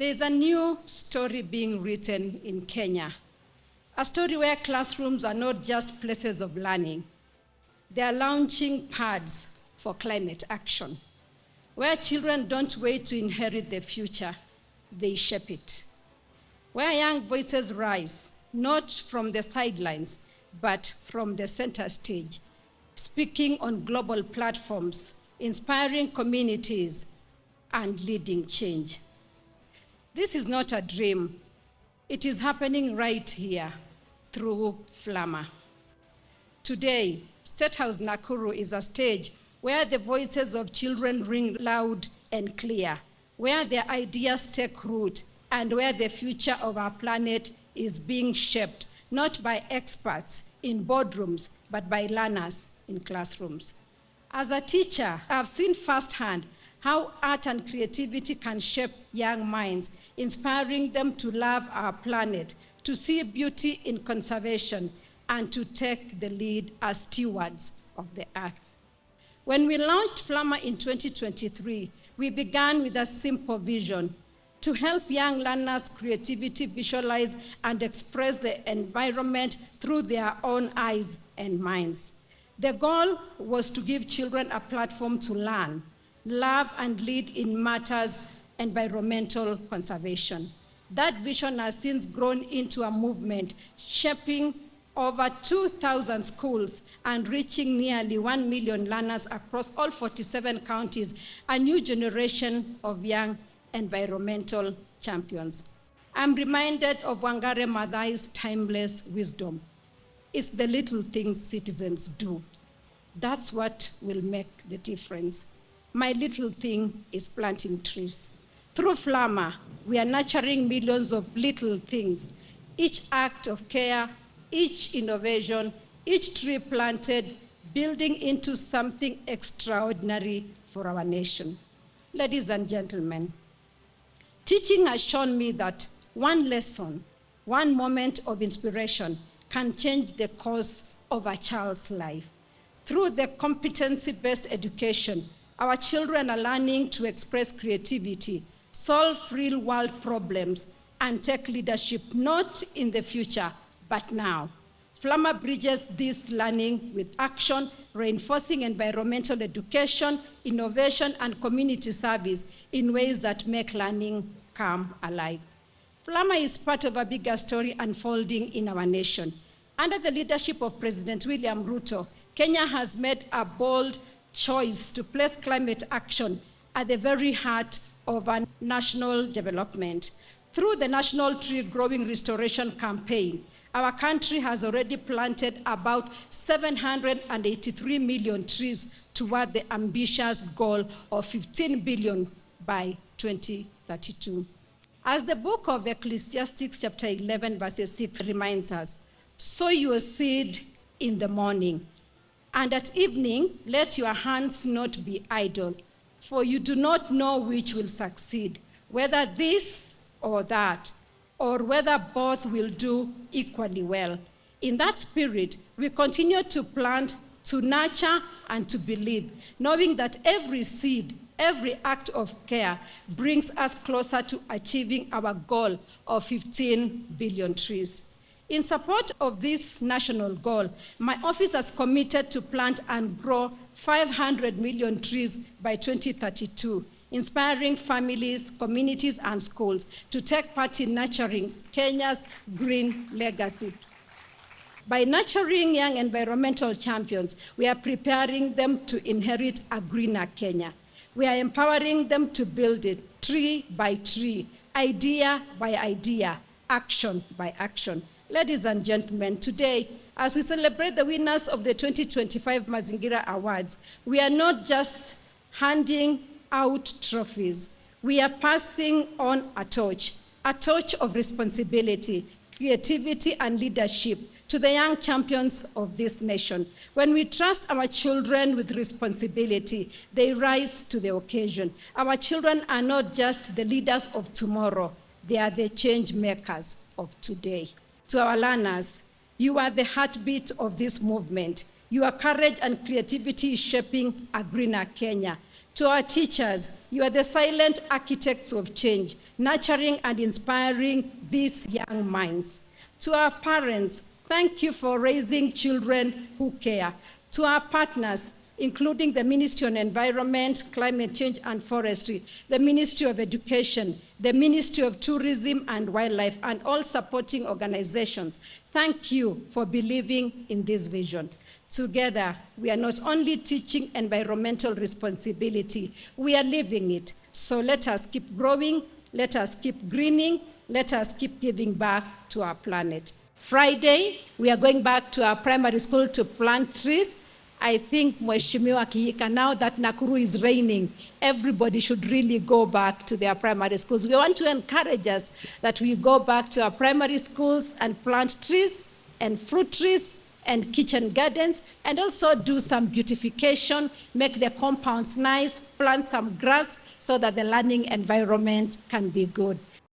There's a new story being written in Kenya, a story where classrooms are not just places of learning. They are launching pads for climate action, where children don't wait to inherit the future, they shape it. Where young voices rise, not from the sidelines, but from the center stage, speaking on global platforms, inspiring communities, and leading change. This is not a dream. It is happening right here through Flama. Today, State House Nakuru is a stage where the voices of children ring loud and clear, where their ideas take root, and where the future of our planet is being shaped, not by experts in boardrooms, but by learners in classrooms. As a teacher, I've seen firsthand how art and creativity can shape young minds, inspiring them to love our planet, to see beauty in conservation, and to take the lead as stewards of the earth. When we launched Flama in 2023, we began with a simple vision: to help young learners' creativity visualize and express the environment through their own eyes and minds. The goal was to give children a platform to learn, love, and lead in matters environmental conservation. That vision has since grown into a movement, shaping over 2,000 schools and reaching nearly 1 million learners across all 47 counties, a new generation of young environmental champions. I'm reminded of Wangare Maathai's timeless wisdom. It's the little things citizens do. That's what will make the difference. My little thing is planting trees. Through Flama, we are nurturing millions of little things. Each act of care, each innovation, each tree planted, building into something extraordinary for our nation. Ladies and gentlemen, teaching has shown me that one lesson, one moment of inspiration can change the course of a child's life. Through the competency-based education, our children are learning to express creativity, solve real-world problems, and take leadership not in the future, but now. Flama bridges this learning with action, reinforcing environmental education, innovation, and community service in ways that make learning come alive. Flama is part of a bigger story unfolding in our nation. Under the leadership of President William Ruto, Kenya has made a bold choice to place climate action at the very heart of our national development. Through the National Tree Growing Restoration Campaign, our country has already planted about 783 million trees toward the ambitious goal of 15 billion by 2032. As the book of Ecclesiastes chapter 11 verses 6 reminds us, sow your seed in the morning, and at evening let your hands not be idle, for you do not know which will succeed, whether this or that, or whether both will do equally well. In that spirit, we continue to plant, to nurture, and to believe, knowing that every seed, every act of care brings us closer to achieving our goal of 15 billion trees. In support of this national goal, my office has committed to plant and grow 500 million trees by 2032, inspiring families, communities, and schools to take part in nurturing Kenya's green legacy. By nurturing young environmental champions, we are preparing them to inherit a greener Kenya. We are empowering them to build it tree by tree, idea by idea, action by action. Ladies and gentlemen, today, as we celebrate the winners of the 2025 Mazingira Awards, we are not just handing out trophies. We are passing on a torch of responsibility, creativity, and leadership to the young champions of this nation. When we trust our children with responsibility, they rise to the occasion. Our children are not just the leaders of tomorrow, they are the change makers of today. To our learners, you are the heartbeat of this movement. Your courage and creativity is shaping a greener Kenya. To our teachers, you are the silent architects of change, nurturing and inspiring these young minds. To our parents, thank you for raising children who care. To our partners, including the Ministry of Environment, Climate Change and Forestry, the Ministry of Education, the Ministry of Tourism and Wildlife, and all supporting organizations, thank you for believing in this vision. Together, we are not only teaching environmental responsibility, we are living it. So let us keep growing, let us keep greening, let us keep giving back to our planet. Friday, we are going back to our primary school to plant trees. I think, Mheshimiwa Kihika, now that Nakuru is raining, everybody should really go back to their primary schools. We want to encourage us that we go back to our primary schools and plant trees and fruit trees and kitchen gardens, and also do some beautification, make the compounds nice, plant some grass so that the learning environment can be good.